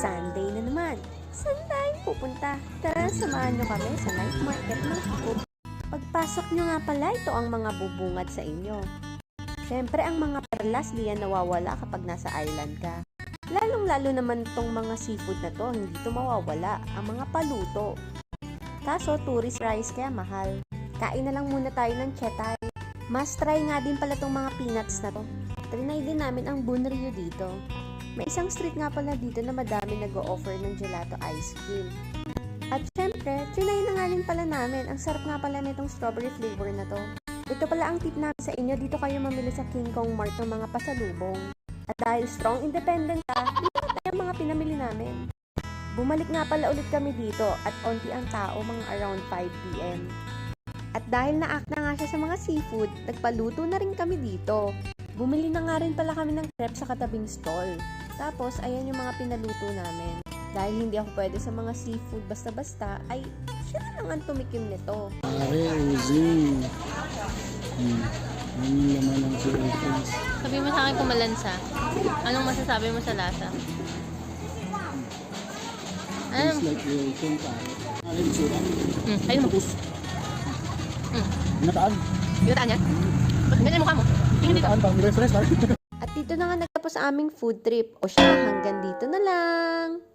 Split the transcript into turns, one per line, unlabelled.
Sunday na naman. Saan tayo pupunta? Tara, samahan nyo kami sa night market ng Cebu. Pagpasok nyo nga pala, ito ang mga bubungad sa inyo. Siyempre, ang mga perlas di yan nawawala kapag nasa island ka. Lalong-lalo naman itong mga seafood na to, hindi ito mawawala. Ang mga paluto. Kaso, tourist price kaya mahal. Kain na lang muna tayo ng chetay. Must try nga din pala itong mga peanuts na to. Trinay din namin ang Bunryu dito. May isang street nga pala dito na madami nag-o-offer ng gelato ice cream. At syempre, trinay na nga rin pala namin. Ang sarap nga pala nitong strawberry flavor na to. Ito pala ang tip namin sa inyo. Dito kayo mamili sa King Kong Mart ng mga pasalubong. At dahil strong independent ka, dito tayo ang mga pinamili namin. Bumalik nga pala ulit kami dito at onti ang tao mga around 5 p.m. At dahil na-act na nga siya sa mga seafood, nagpaluto na rin kami dito. Bumili na nga rin pala kami ng crepe sa katabing stall. Tapos, ayan yung mga pinaluto namin. Dahil hindi ako pwede sa mga seafood basta-basta, ay siya na lang ang tumikim nito.
Pare, Uzi. Ang laman ng Philippines.
Sabi mo sa akin kung malansa. Anong masasabi mo sa lasa?
Tastes like Wilton, pare. Alin sura?
Ayun mo.
Nataan.
Ginataan niya? Ganyan mukha mo. Tingin dito.
Nataan, pang refresh, pare.
At dito na nga nagtapos ang aming food trip. O siya, hanggang dito na lang.